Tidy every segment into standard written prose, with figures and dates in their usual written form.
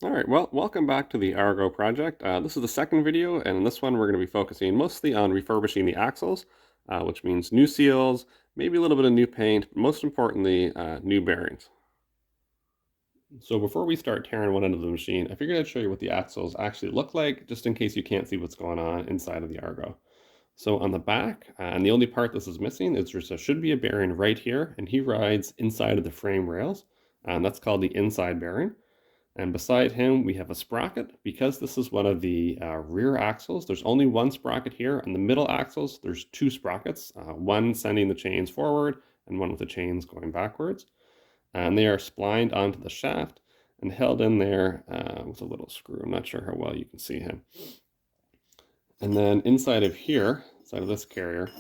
All right, well, welcome back to the Argo project. This is the second video, and in this one we're going to be focusing mostly on refurbishing the axles, which means new seals, maybe a little bit of new paint, but most importantly, new bearings. So before we start tearing one end of the machine, I figured I'd show you what the axles actually look like, just in case you can't see what's going on inside of the Argo. So on the back, and the only part this is missing is should be a bearing right here, and he rides inside of the frame rails, and that's called the inside bearing. And beside him, we have a sprocket. Because this is one of the rear axles, there's only one sprocket here. On the middle axles, there's two sprockets, one sending the chains forward and one with the chains going backwards. And they are splined onto the shaft and held in there with a little screw. I'm not sure how well you can see him. And then inside of here, inside of this carrier,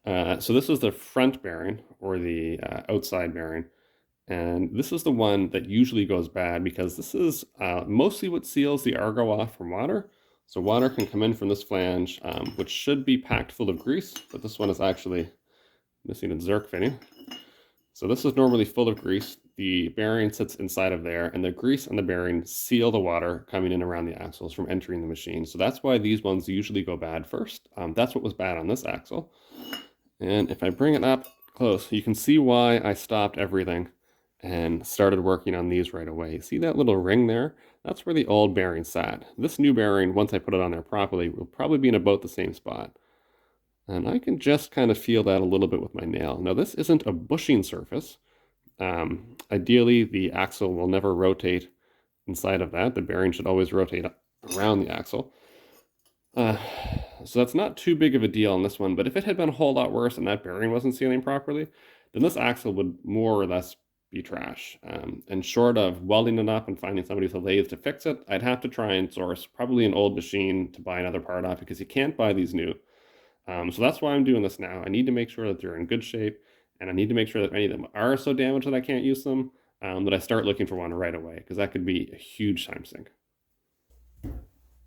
so this is the front bearing or the outside bearing. And this is the one that usually goes bad because this is mostly what seals the Argo off from water. So water can come in from this flange, which should be packed full of grease, but this one is actually missing its zerk fitting. So this is normally full of grease. The bearing sits inside of there, and the grease and the bearing seal the water coming in around the axles from entering the machine. So that's why these ones usually go bad first. That's what was bad on this axle. And if I bring it up close, you can see why I stopped everything and started working on these right away. See that little ring there? That's where the old bearing sat. This new bearing, once I put it on there properly, will probably be in about the same spot. And I can just kind of feel that a little bit with my nail. Now this isn't a bushing surface. Ideally, the axle will never rotate inside of that. The bearing should always rotate around the axle. Uh, so that's not too big of a deal on this one, but if it had been a whole lot worse and that bearing wasn't sealing properly, then this axle would more or less be trash. And short of welding it up and finding somebody with a lathe to fix it, I'd have to try and source probably an old machine to buy another part off because you can't buy these new. So that's why I'm doing this now. I need to make sure that they're in good shape, and I need to make sure that any of them are so damaged that I can't use them, that I start looking for one right away because that could be a huge time sink.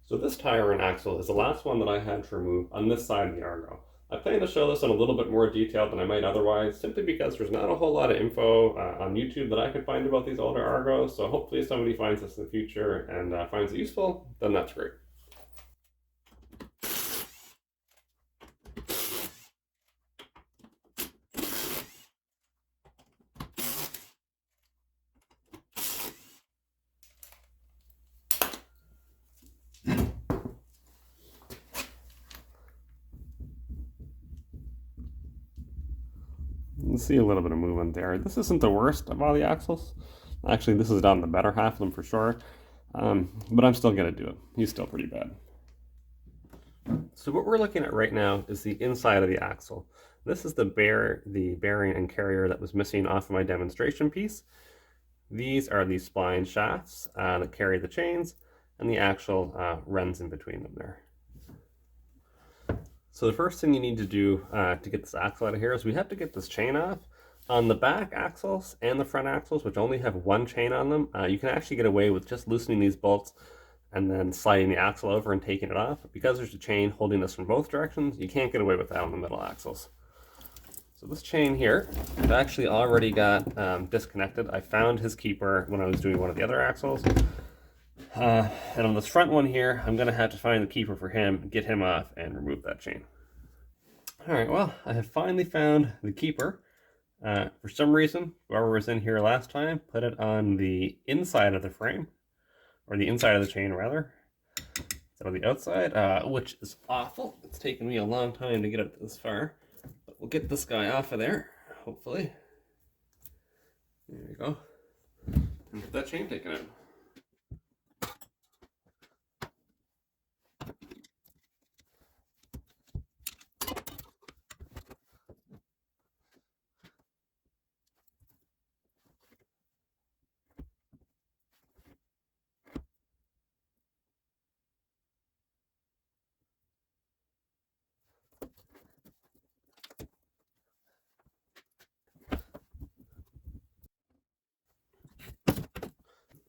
So this tire and axle is the last one that I had to remove on this side of the Argo. I plan to show this in a little bit more detail than I might otherwise, simply because there's not a whole lot of info on YouTube that I could find about these older Argos, so hopefully if somebody finds this in the future and finds it useful, then that's great. You can see a little bit of movement there. This isn't the worst of all the axles. Actually, this is on the better half of them for sure. But I'm still going to do it. He's still pretty bad. So what we're looking at right now is the inside of the axle. This is the bearing and carrier that was missing off of my demonstration piece. These are the spline shafts that carry the chains, and the actual runs in between them there. So the first thing you need to do to get this axle out of here is we have to get this chain off. On the back axles and the front axles, which only have one chain on them, you can actually get away with just loosening these bolts and then sliding the axle over and taking it off. Because there's a chain holding this from both directions, you can't get away with that on the middle axles. So this chain here, I've actually already got disconnected. I found his keeper when I was doing one of the other axles. And on this front one here, I'm going to have to find the keeper for him, get him off, and remove that chain. Alright, well, I have finally found the keeper. For some reason, whoever was in here last time put it on the inside of the frame, or the inside of the chain rather, instead of the outside, which is awful. It's taken me a long time to get it this far, but we'll get this guy off of there, hopefully. There we go. And get that chain taken out.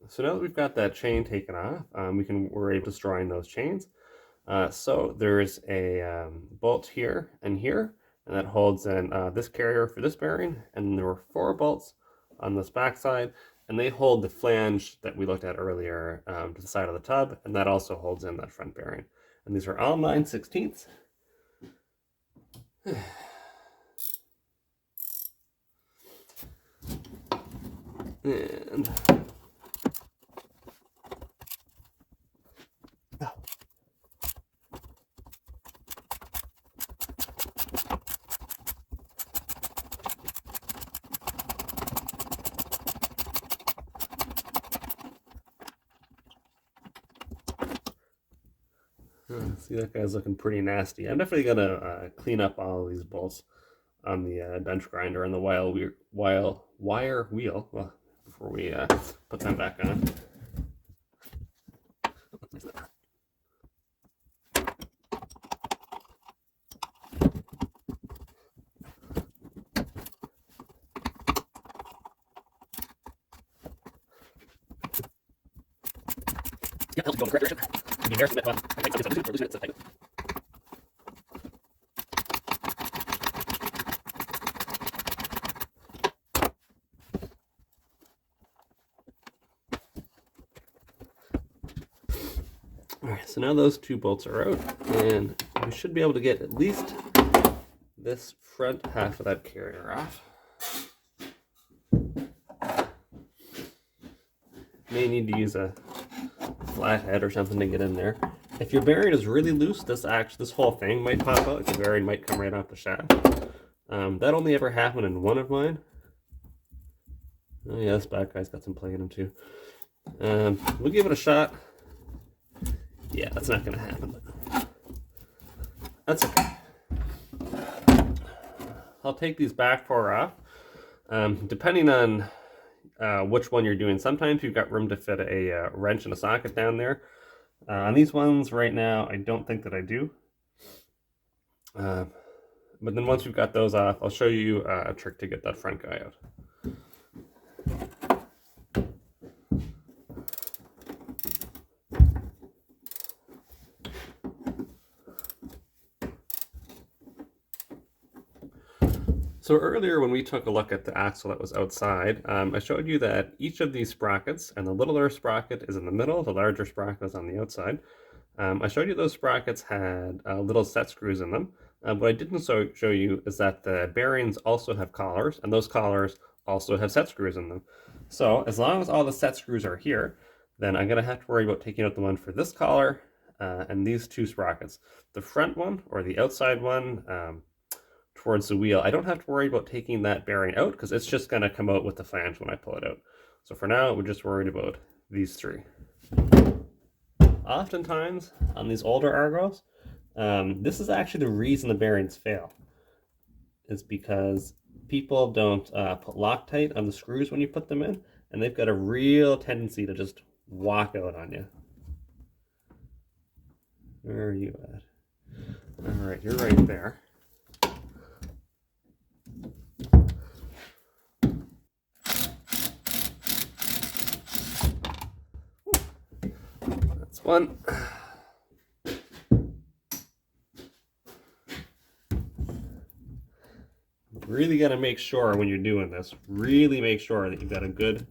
So now that we've got that chain taken off, we're able to destroy those chains. So there's a bolt here, and that holds in this carrier for this bearing, and there were 4 bolts on this back side, and they hold the flange that we looked at earlier to the side of the tub, and that also holds in that front bearing. And these are all 9/16. And see, that guy's looking pretty nasty. I'm definitely gonna clean up all of these bolts on the bench grinder and the wire wheel before we put them back on. Yeah, helps you go in the correct direction. Be embarrassed to admit, I think something or losing it, so I Alright, so now those two bolts are out, and we should be able to get at least this front half of that carrier off. May need to use a flathead or something to get in there. If your bearing is really loose, this whole thing might pop out. The bearing might come right off the shaft. That only ever happened in one of mine. Oh yeah, this back guy's got some play in him too. We'll give it a shot. Yeah, that's not going to happen, but that's okay. I'll take these back four off. Depending on which one you're doing, sometimes you've got room to fit a wrench and a socket down there. On these ones right now, I don't think that I do. But then once we've got those off, I'll show you a trick to get that front guy out. So earlier when we took a look at the axle that was outside, I showed you that each of these sprockets, and the littler sprocket is in the middle, the larger sprocket is on the outside. I showed you those sprockets had little set screws in them. What I didn't show you is that the bearings also have collars, and those collars also have set screws in them. So as long as all the set screws are here, then I'm going to have to worry about taking out the one for this collar and these two sprockets. The front one, or the outside one, towards the wheel, I don't have to worry about taking that bearing out because it's just going to come out with the flange when I pull it out. So for now, we're just worried about these three. Oftentimes on these older Argos, this is actually the reason the bearings fail. Is because people don't put Loctite on the screws when you put them in, and they've got a real tendency to just walk out on you. Where are you at? All right, you're right there. That's one. Really got to make sure when you're doing this, really make sure that you've got a good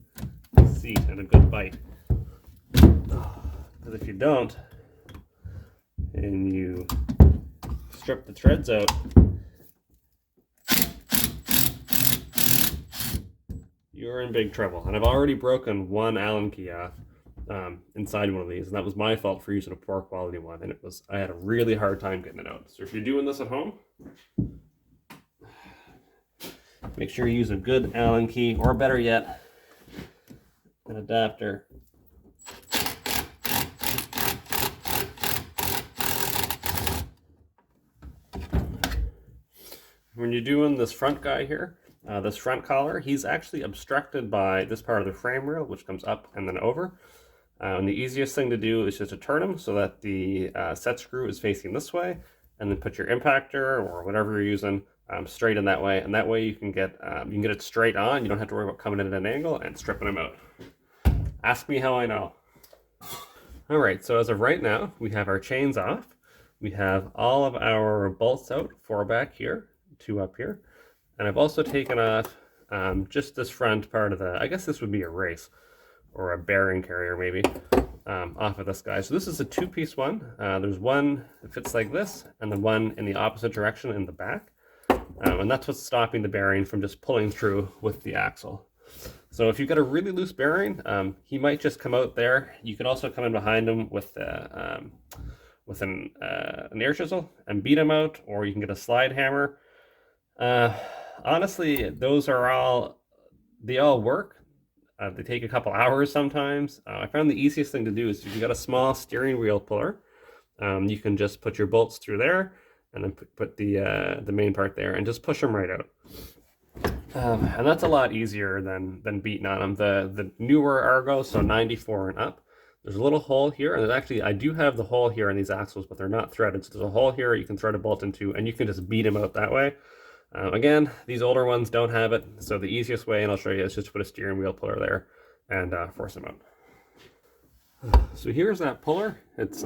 seat and a good bite. Because if you don't, and you strip the treads out, you're in big trouble. And I've already broken one Allen key off inside one of these, and that was my fault for using a poor quality one, and I had a really hard time getting it out. So if you're doing this at home, make sure you use a good Allen key, or better yet, an adapter. When you're doing this front guy here, this front collar, he's actually obstructed by this part of the frame rail, which comes up and then over. And the easiest thing to do is just to turn them so that the set screw is facing this way, and then put your impactor or whatever you're using straight in that way, and that way you can get it straight on. You don't have to worry about coming in at an angle and stripping them out. Ask me how I know. All right, so as of right now, we have our chains off. We have all of our bolts out, 4 back here, 2 up here, and I've also taken off just this front part of the, I guess this would be a race or a bearing carrier maybe, off of this guy. So this is a two-piece one. There's one that fits like this, and then one in the opposite direction in the back. And that's what's stopping the bearing from just pulling through with the axle. So if you've got a really loose bearing, he might just come out there. You could also come in behind him with an air chisel and beat him out, or you can get a slide hammer. Honestly, they all work. They take a couple hours sometimes. I found the easiest thing to do is if you've got a small steering wheel puller, you can just put your bolts through there and then put the main part there and just push them right out. And that's a lot easier than beating on them. The newer Argo, so 94 and up, there's a little hole here, and there's actually, I do have the hole here on these axles, but they're not threaded. So there's a hole here you can thread a bolt into, and you can just beat them out that way. Again, these older ones don't have it, so the easiest way, and I'll show you, is just to put a steering wheel puller there and force them out. So here's that puller. It's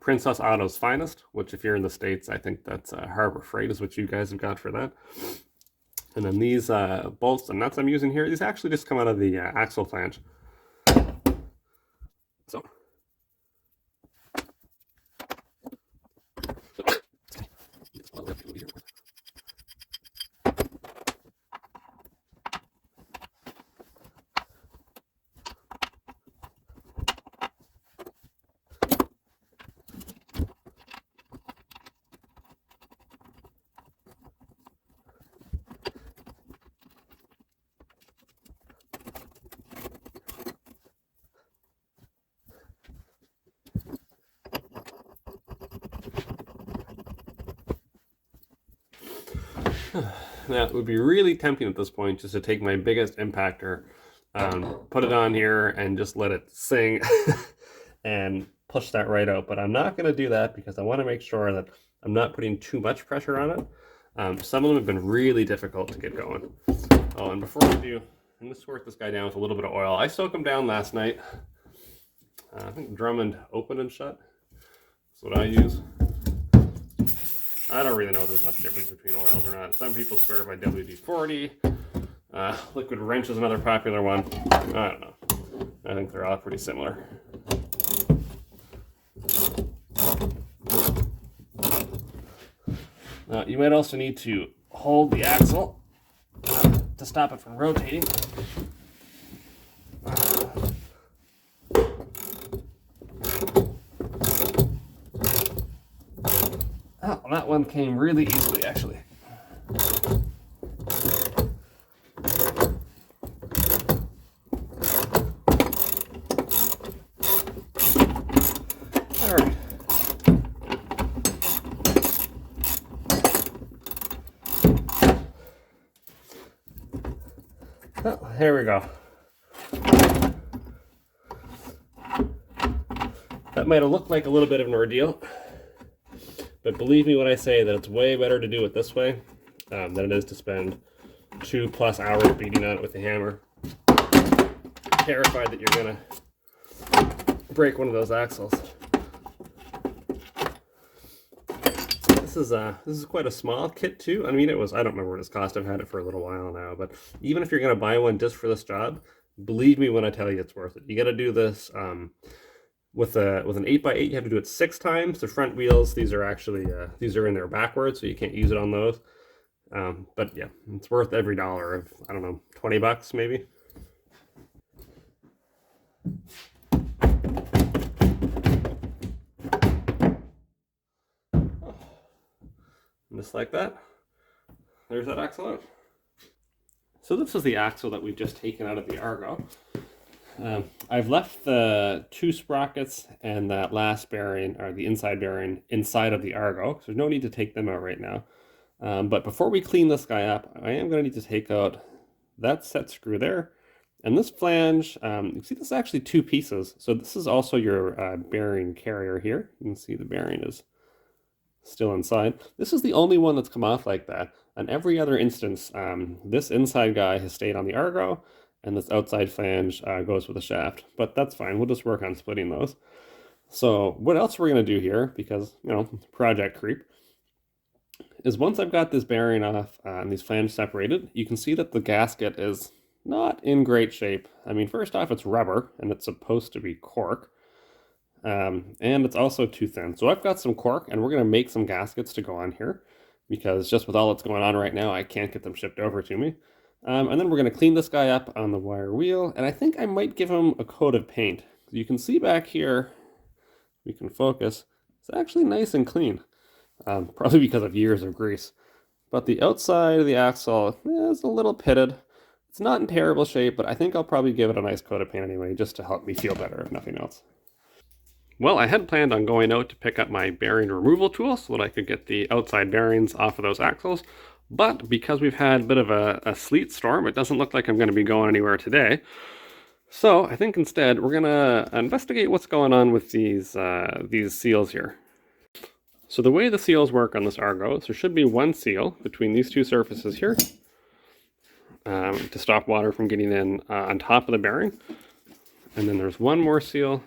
Princess Auto's finest, which if you're in the States, I think that's Harbor Freight is what you guys have got for that. And then these bolts and nuts I'm using here, these actually just come out of the axle flange. So. Now, it would be really tempting at this point just to take my biggest impactor, put it on here, and just let it sing and push that right out. But I'm not going to do that because I want to make sure that I'm not putting too much pressure on it. Some of them have been really difficult to get going. Oh, and before I do, I'm going to squirt this guy down with a little bit of oil. I soaked him down last night. I think Drummond open and shut. That's what I use. I don't really know if there's much difference between oils or not. Some people swear by WD-40. Liquid wrench is another popular one. I don't know. I think they're all pretty similar. You might also need to hold the axle to stop it from rotating. Oh, that one came really easily, actually. All right. Oh, here we go. That might have looked like a little bit of an ordeal. But believe me when I say that it's way better to do it this way than it is to spend 2+ hours beating on it with a hammer. Terrified that you're gonna break one of those axles. This is quite a small kit too. I mean, I don't remember what it's cost. I've had it for a little while now. But even if you're gonna buy one just for this job, believe me when I tell you it's worth it. You got to do this. With an 8x8, you have to do it 6 times. The front wheels, these are actually these are in there backwards, so you can't use it on those. But yeah, it's worth every dollar of, I don't know, 20 bucks maybe. Just like that. There's that axle out. So this is the axle that we've just taken out of the Argo. I've left the 2 sprockets and that last bearing, or the inside bearing, inside of the Argo, so there's no need to take them out right now. But before we clean this guy up, I am going to need to take out that set screw there. And this flange, you see this is actually 2 pieces. So this is also your bearing carrier here. You can see the bearing is still inside. This is the only one that's come off like that. On every other instance, this inside guy has stayed on the Argo, and this outside flange goes with the shaft. But that's fine. We'll just work on splitting those. So what else we're going to do here, because, project creep, is once I've got this bearing off and these flanges separated, you can see that the gasket is not in great shape. I mean, first off, it's rubber and it's supposed to be cork. And it's also too thin. So I've got some cork and we're going to make some gaskets to go on here because just with all that's going on right now, I can't get them shipped over to me. And then we're going to clean this guy up on the wire wheel. And I think I might give him a coat of paint. You can see back here, we can focus, it's actually nice and clean. Probably because of years of grease. But the outside of the axle is a little pitted. It's not in terrible shape, but I think I'll probably give it a nice coat of paint anyway, just to help me feel better, if nothing else. Well, I had planned on going out to pick up my bearing removal tool so that I could get the outside bearings off of those axles. But because we've had a bit of a sleet storm, it doesn't look like I'm going to be going anywhere today. So I think instead we're going to investigate what's going on with these seals here. So the way the seals work on this Argo is there should be one seal between these two surfaces here to stop water from getting in on top of the bearing. And then there's one more seal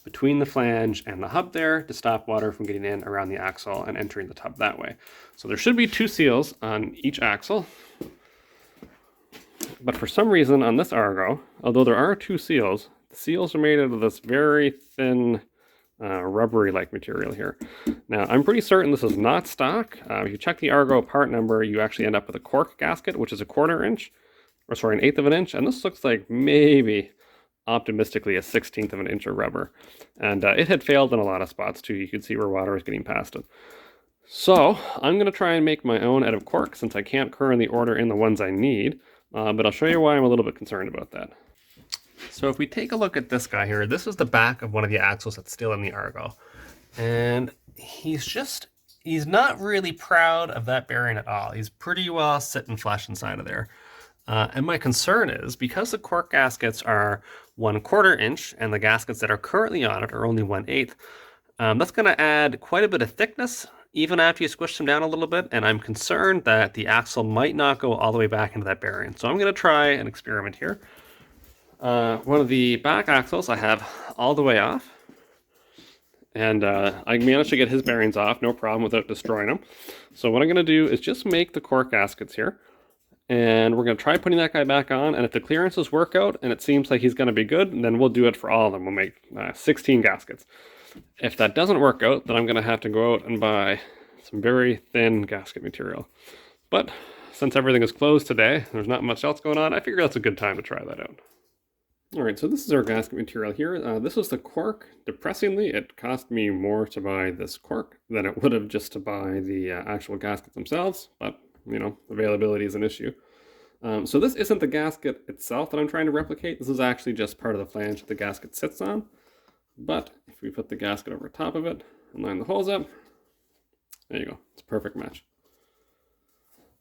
between the flange and the hub there to stop water from getting in around the axle and entering the tub that way. So there should be two seals on each axle. But for some reason on this Argo, although there are two seals, the seals are made out of this very thin rubbery-like material here. Now, I'm pretty certain this is not stock. If you check the Argo part number, you actually end up with a cork gasket, which is 1/4 inch, or sorry, 1/8 of an inch, and this looks like maybe optimistically a 1/16 of an inch of rubber. And it had failed in a lot of spots too. You could see where water was getting past it. So I'm going to try and make my own out of cork since I can't currently order in the ones I need, but I'll show you why I'm a little bit concerned about that. So if we take a look at this guy here, this is the back of one of the axles that's still in the Argo. And he's not really proud of that bearing at all. He's pretty well sitting flush inside of there. And my concern is, because the cork gaskets are 1/4 inch and the gaskets that are currently on it are only 1/8, that's going to add quite a bit of thickness even after you squish them down a little bit, and I'm concerned that the axle might not go all the way back into that bearing. So I'm going to try an experiment here. One of the back axles I have all the way off, and I managed to get his bearings off, no problem, without destroying them. So what I'm going to do is just make the cork gaskets here. And we're going to try putting that guy back on, and if the clearances work out and it seems like he's going to be good, then we'll do it for all of them. We'll make 16 gaskets. If that doesn't work out, then I'm going to have to go out and buy some very thin gasket material. But since everything is closed today, there's not much else going on, I figure that's a good time to try that out. Alright, so this is our gasket material here. This is the cork. Depressingly, it cost me more to buy this cork than it would have just to buy the actual gaskets themselves, but you know, availability is an issue. So this isn't the gasket itself that I'm trying to replicate. This is actually just part of the flange that the gasket sits on. But if we put the gasket over top of it and line the holes up, there you go. It's a perfect match.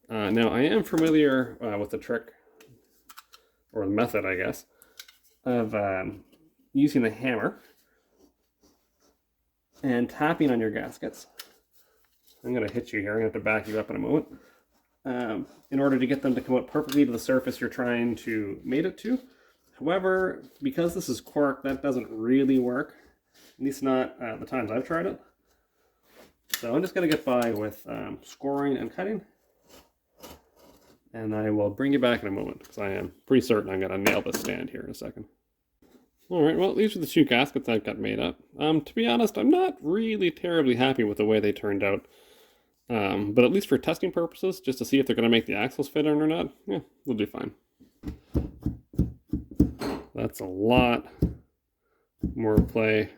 Now I am familiar with the trick, or the method, I guess, of using the hammer and tapping on your gaskets. I'm going to hit you here. I'm going to have to back you up in a moment. In order to get them to come out perfectly to the surface you're trying to mate it to. However, because this is cork, that doesn't really work. At least not the times I've tried it. So I'm just going to get by with scoring and cutting. And I will bring you back in a moment, because I am pretty certain I'm going to nail this stand here in a second. Alright, well, these are the two gaskets I've got made up. To be honest, I'm not really terribly happy with the way they turned out. But at least for testing purposes, just to see if they're going to make the axles fit in or not, yeah, they'll do fine. That's a lot more play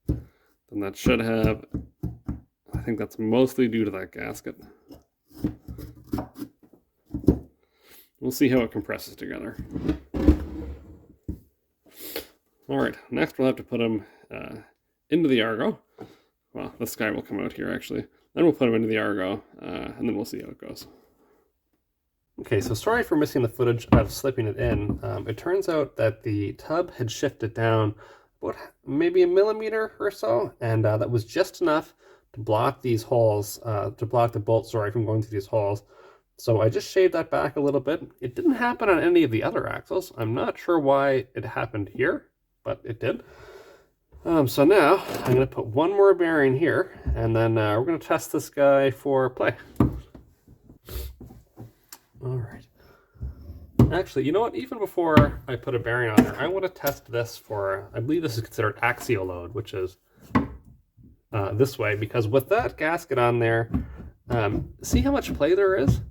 than that should have. I think that's mostly due to that gasket. We'll see how it compresses together. Alright, next we'll have to put them into the Argo. Well, this guy will come out here actually. Then we'll put them into the Argo, and then we'll see how it goes. Okay, so sorry for missing the footage of slipping it in. It turns out that the tub had shifted down about maybe a millimeter or so, and that was just enough to block these holes, to block the bolt, from going through these holes. So I just shaved that back a little bit. It didn't happen on any of the other axles. I'm not sure why it happened here, but it did. So now I'm going to put one more bearing here, and then we're going to test this guy for play. All right. Actually, you know what? Even before I put a bearing on there, I want to test this for, I believe this is considered axial load, which is this way, because with that gasket on there, see how much play there is?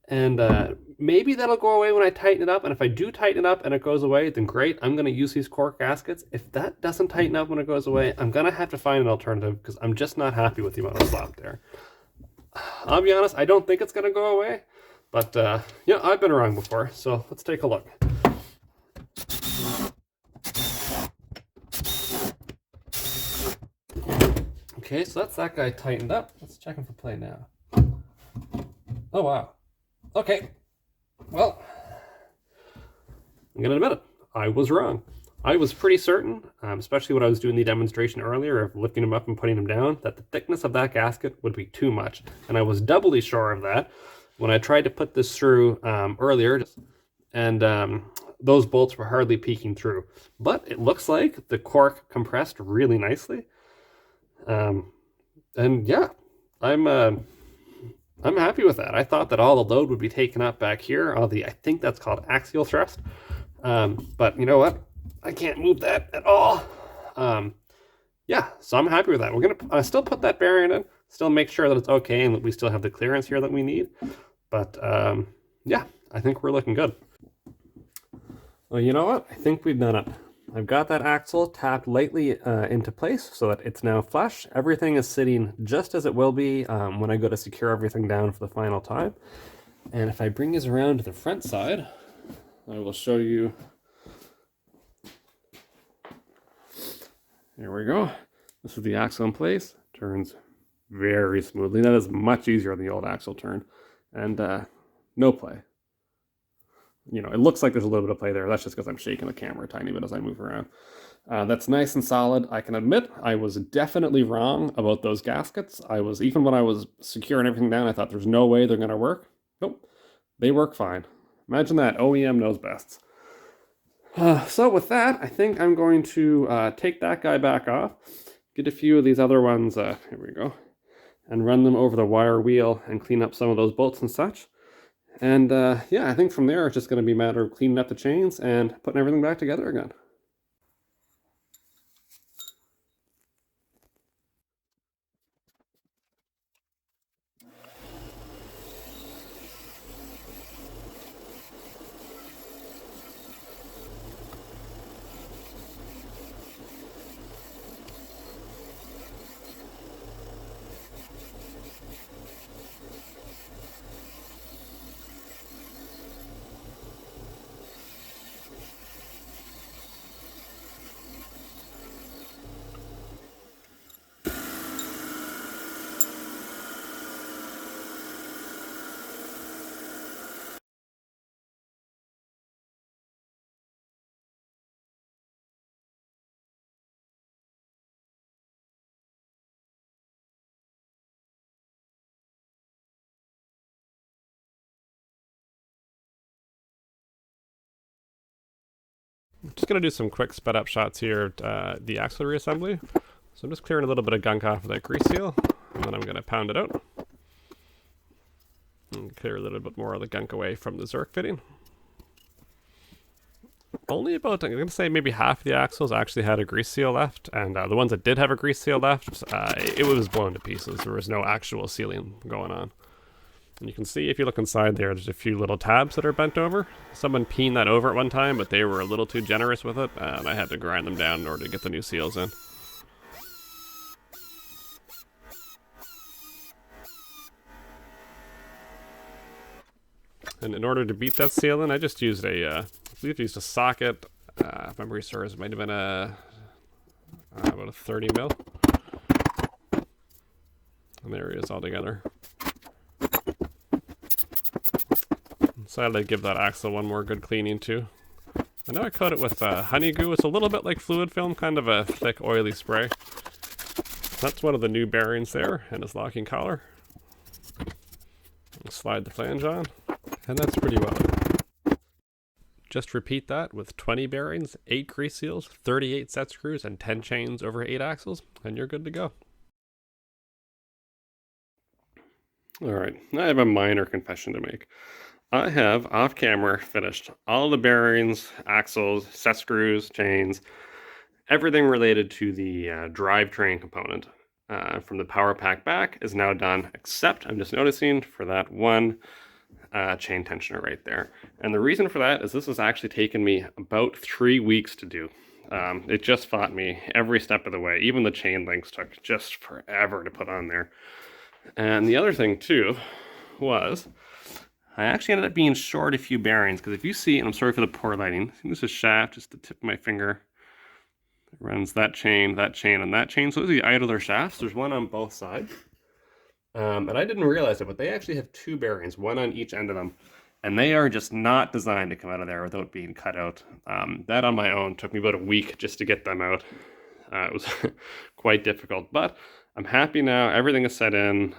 And maybe that'll go away when I tighten it up. And if I do tighten it up and it goes away, then great. I'm going to use these cork gaskets. If that doesn't tighten up when it goes away, I'm going to have to find an alternative because I'm just not happy with the amount of slop there. I'll be honest, I don't think it's going to go away. But, yeah, I've been wrong before. So let's take a look. Okay, so that's that guy tightened up. Let's check him for play now. Oh, wow. Okay, well, I'm going to admit it. I was wrong. I was pretty certain, especially when I was doing the demonstration earlier of lifting them up and putting them down, that the thickness of that gasket would be too much. And I was doubly sure of that when I tried to put this through earlier, and those bolts were hardly peeking through. But it looks like the cork compressed really nicely. And yeah, I'm happy with that. I thought that all the load would be taken up back here, all the, I think that's called axial thrust. But you know what? I can't move that at all. Yeah, so I'm happy with that. We're gonna still put that bearing in, still make sure that it's okay and that we still have the clearance here that we need. But yeah, I think we're looking good. Well, you know what? I think we've done it. I've got that axle tapped lightly into place so that it's now flush. Everything is sitting just as it will be when I go to secure everything down for the final time. And if I bring these around to the front side, I will show you. There we go. This is the axle in place. Turns very smoothly. That is much easier than the old axle turn. And no play. You know, it looks like there's a little bit of play there. That's just because I'm shaking the camera a tiny bit as I move around. That's nice and solid. I can admit I was definitely wrong about those gaskets. Even when I was securing everything down, I thought there's no way they're going to work. Nope, they work fine. Imagine that. OEM knows best. So with that, I think I'm going to take that guy back off, get a few of these other ones, here we go, and run them over the wire wheel and clean up some of those bolts and such. And yeah, I think from there it's just going to be a matter of cleaning up the chains and putting everything back together again. Just going to do some quick sped up shots here at the axle reassembly. So I'm just clearing a little bit of gunk off of that grease seal, and then I'm going to pound it out. And clear a little bit more of the gunk away from the Zerk fitting. Only about, I'm going to say maybe half of the axles actually had a grease seal left, and the ones that did have a grease seal left, it was blown to pieces. There was no actual sealing going on. And you can see if you look inside there's a few little tabs that are bent over. Someone peened that over at one time, but they were a little too generous with it, and I had to grind them down in order to get the new seals in. And in order to beat that seal in, I just used I believe I used a socket. If memory serves, it might have been about a 30 mil. And there it is all together. Decided I'd give that axle one more good cleaning too. And now I coat it with honey goo. It's a little bit like fluid film, kind of a thick, oily spray. That's one of the new bearings there, and its locking collar. Slide the flange on, and that's pretty well. just repeat that with 20 bearings, 8 grease seals, 38 set screws, and 10 chains over 8 axles, and you're good to go. Alright, I have a minor confession to make. I have, off camera, finished all the bearings, axles, set screws, chains, everything related to the drivetrain component from the power pack back is now done, except I'm just noticing for that one chain tensioner right there. And the reason for that is this has actually taken me about 3 weeks to do. It just fought me every step of the way. Even the chain links took just forever to put on there. And the other thing too was I actually ended up being short a few bearings, because if you see, and I'm sorry for the poor lighting, this is shaft, just the tip of my finger. It runs that chain, and that chain. So those are the idler shafts. There's one on both sides. And I didn't realize it, but they actually have 2 bearings, one on each end of them. And they are just not designed to come out of there without being cut out. That on my own took me about a week just to get them out. It was quite difficult, but I'm happy now. Everything is set in.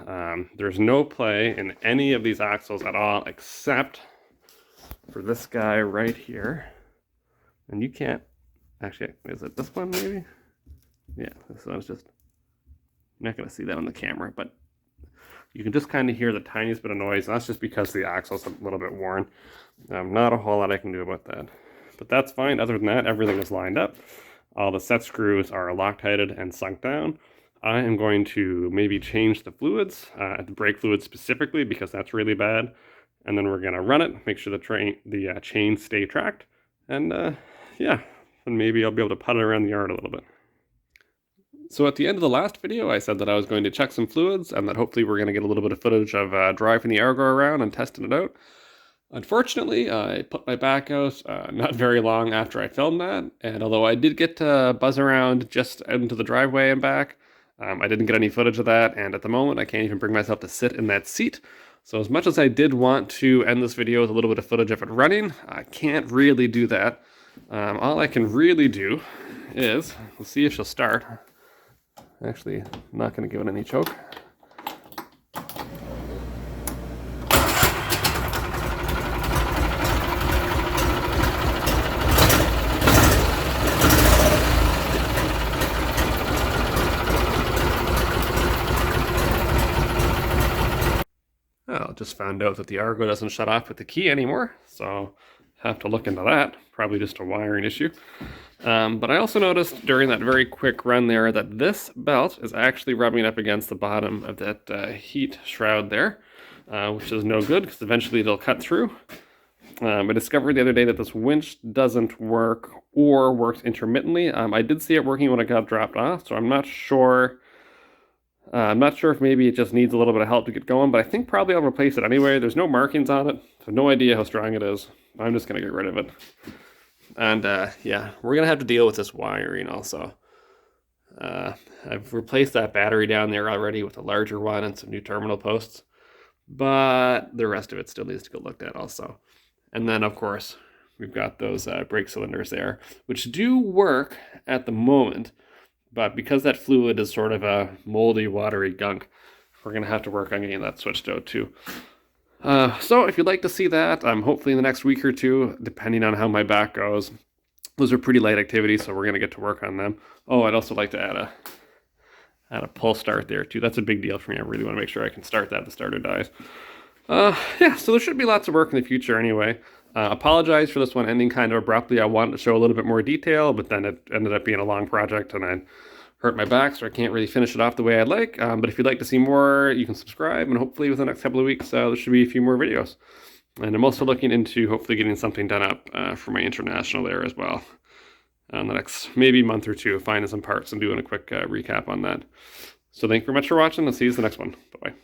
There's no play in any of these axles at all, except for this guy right here. And you can't, actually, is it this one maybe? Yeah, this one's just, you're not going to see that on the camera, but you can just kind of hear the tiniest bit of noise. That's just because the axle's a little bit worn. Not a whole lot I can do about that. But that's fine. Other than that, everything is lined up. All the set screws are Loctited and sunk down. I am going to maybe change the fluids, the brake fluid specifically, because that's really bad. And then we're going to run it, make sure the chains stay tracked. And yeah, and maybe I'll be able to putt it around the yard a little bit. So at the end of the last video, I said that I was going to check some fluids and that hopefully we're going to get a little bit of footage of driving the Argo around and testing it out. Unfortunately, I put my back out not very long after I filmed that, and although I did get to buzz around just into the driveway and back, I didn't get any footage of that, and at the moment I can't even bring myself to sit in that seat. So as much as I did want to end this video with a little bit of footage of it running, I can't really do that. All I can really do is, we'll see if she'll start. Actually, I'm not going to give it any choke. Well, just found out that the Argo doesn't shut off with the key anymore, so have to look into that. Probably just a wiring issue. But I also noticed during that very quick run there that this belt is actually rubbing up against the bottom of that heat shroud there, which is no good because eventually it'll cut through. I discovered the other day that this winch doesn't work or works intermittently. I did see it working when it got dropped off, so I'm not sure. I'm not sure if maybe it just needs a little bit of help to get going, but I think probably I'll replace it anyway. There's no markings on it, so no idea how strong it is. I'm just going to get rid of it. And yeah, we're going to have to deal with this wiring also. I've replaced that battery down there already with a larger one and some new terminal posts, but the rest of it still needs to get looked at also. And then, of course, we've got those brake cylinders there, which do work at the moment. But because that fluid is sort of a moldy, watery gunk, we're going to have to work on getting that switched out too. So if you'd like to see that, hopefully in the next week or two, depending on how my back goes. Those are pretty light activities, so we're going to get to work on them. Oh, I'd also like to add a pull start there too. That's a big deal for me. I really want to make sure I can start that. The starter dies. Yeah, so there should be lots of work in the future anyway. Apologize for this one ending kind of abruptly. I wanted to show a little bit more detail, but then it ended up being a long project and I hurt my back, so I can't really finish it off the way I'd like. But if you'd like to see more, you can subscribe, and hopefully within the next couple of weeks, there should be a few more videos. And I'm also looking into hopefully getting something done up for my international there as well. In the next maybe month or two, finding some parts and doing a quick recap on that. So thank you very much for watching. I'll see you in the next one. Bye-bye.